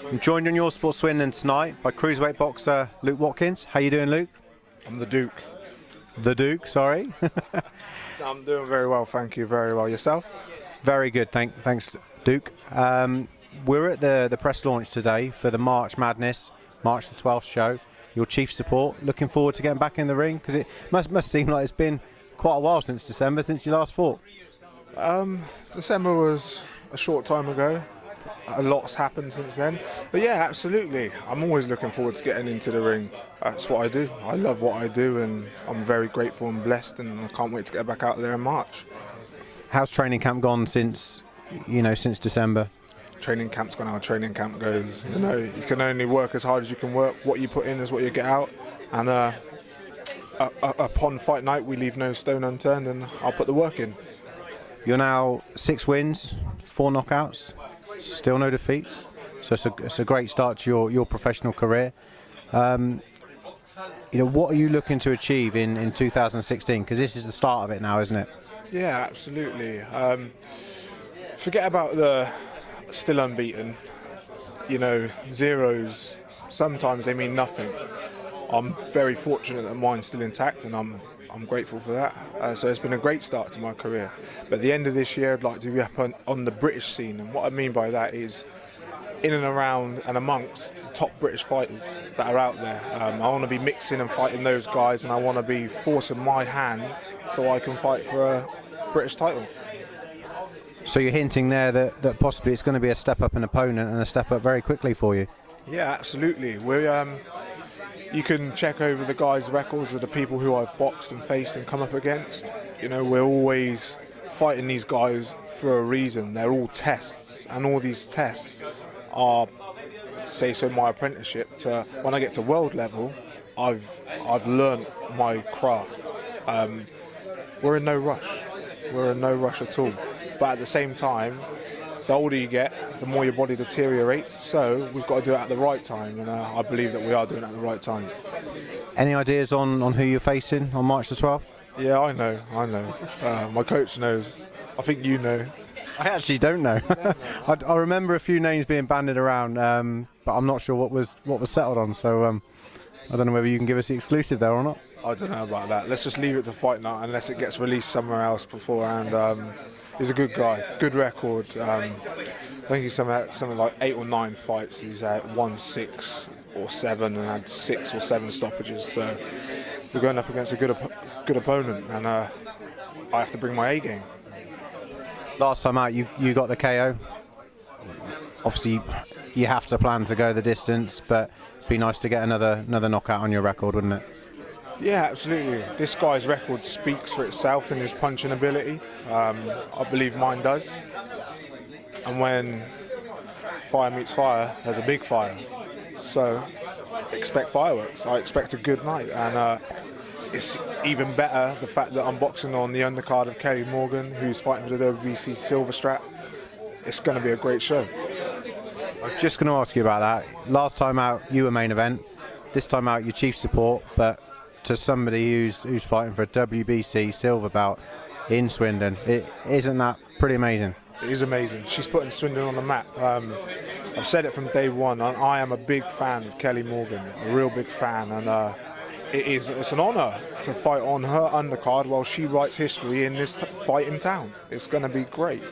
I'm joined on Your Sport Swindon tonight by cruiserweight boxer Luke Watkins. How you doing, Luke? I'm the Duke. The Duke, sorry. I'm doing very well, thank you. Very well. Yourself? Very good, thanks, Duke. We're at the press launch today for the March Madness, March the 12th show. Your chief support. Looking forward to getting back in the ring because it must seem like it's been quite a while since December, since you last fought. December was a short time ago. A lot's happened since then. But yeah, absolutely. I'm always looking forward to getting into the ring. That's what I do. I love what I do and I'm very grateful and blessed and I can't wait to get back out there in March. How's training camp gone since December? Training camp's gone how training camp goes. You know, you can only work as hard as you can work. What you put in is what you get out. And upon fight night, we leave no stone unturned and I'll put the work in. You're now 6 wins, 4 knockouts, still no defeats. So it's a great start to your professional career. What are you looking to achieve in 2016? Because this is the start of it now, isn't it? Yeah, absolutely. Forget about the still unbeaten. You know, zeros, sometimes they mean nothing. I'm very fortunate that mine's still intact and I'm grateful for that. So it's been a great start to my career. But at the end of this year, I'd like to be up on the British scene. And what I mean by that is in and around and amongst the top British fighters that are out there. I want to be mixing and fighting those guys and I want to be forcing my hand so I can fight for a British title. So you're hinting there that possibly it's going to be a step up in opponent and a step up very quickly for you? Yeah, absolutely. You can check over the guys' records of the people who I've boxed and faced and come up against. You know, we're always fighting these guys for a reason. They're all tests, and all these tests are, say so, my apprenticeship to when I get to world level, I've learned my craft. We're in no rush. We're in no rush at all. But at the same time, the older you get, the more your body deteriorates. So we've got to do it at the right time, and I believe that we are doing it at the right time. Any ideas on who you're facing on March the 12th? Yeah, I know. My coach knows. I think you know. I actually don't know. I remember a few names being bandied around, but I'm not sure what was settled on. So I don't know whether you can give us the exclusive there or not. I don't know about that. Let's just leave it to fight night unless it gets released somewhere else beforehand. He's a good guy, good record. I think he's something like 8 or 9 fights. He's won 6 or 7 and had 6 or 7 stoppages. So we're going up against a good opponent, and I have to bring my A game. Last time out, you got the KO. Obviously, you have to plan to go the distance, but it'd be nice to get another knockout on your record, wouldn't it? Yeah, absolutely. This guy's record speaks for itself in his punching ability. I believe mine does. And when fire meets fire, there's a big fire. So expect fireworks. I expect a good night. And it's even better the fact that I'm boxing on the undercard of Kelly Morgan, who's fighting for the WBC silver strap. It's going to be a great show. I was just going to ask you about that. Last time out, you were main event. This time out, your chief support, but to somebody who's fighting for a WBC silver belt in Swindon, isn't that pretty amazing? It is amazing. She's putting Swindon on the map. I've said it from day one. I am a big fan of Kelly Morgan, a real big fan, and it's an honour to fight on her undercard while she writes history in this fight in town. It's going to be great.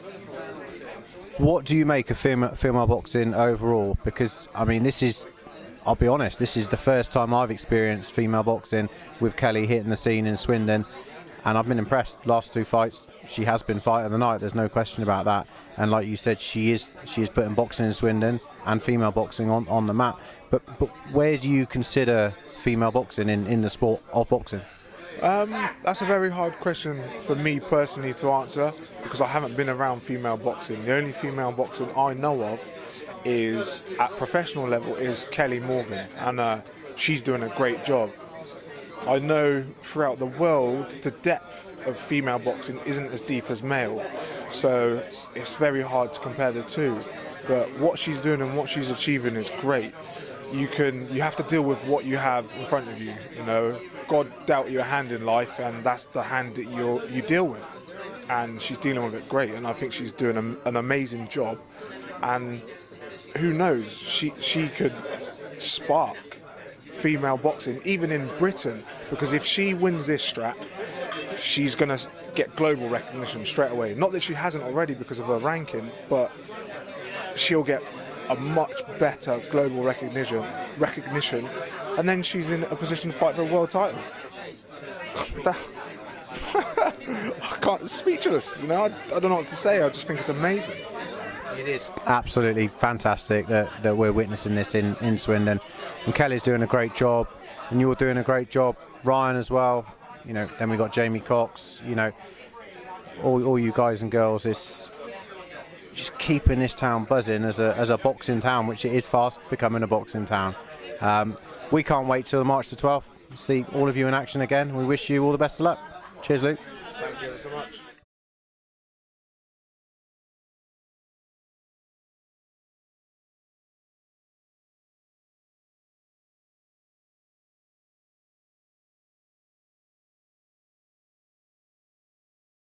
What do you make of female boxing overall? Because I mean, I'll be honest, this is the first time I've experienced female boxing with Kelly hitting the scene in Swindon, and I've been impressed. Last 2 fights, she has been fight of the night, there's no question about that. And like you said, she is putting boxing in Swindon and female boxing on the map. But where do you consider female boxing in the sport of boxing? That's a very hard question for me personally to answer, because I haven't been around female boxing. The only female boxing I know of is at professional level is Kelly Morgan, and she's doing a great job. I know throughout the world the depth of female boxing isn't as deep as male, so it's very hard to compare the two. But what she's doing and what she's achieving is great. You have to deal with what you have in front of you. You know, God dealt you a hand in life, and that's the hand that you deal with. And she's dealing with it great, and I think she's doing an amazing job. And who knows? She could spark female boxing, even in Britain, because if she wins this strap, she's going to get global recognition straight away. Not that she hasn't already because of her ranking, but she'll get a much better global recognition, and then she's in a position to fight for a world title. I can't, speechless, you know, I don't know what to say. I just think it's amazing. It is absolutely fantastic that we're witnessing this in Swindon, and Kelly's doing a great job, and you're doing a great job, Ryan as well. You know, then we got Jamie Cox. You know, all you guys and girls is just keeping this town buzzing as a boxing town, which it is fast becoming a boxing town. We can't wait till March the 12th to see all of you in action again. We wish you all the best of luck. Cheers, Luke. Thank you so much.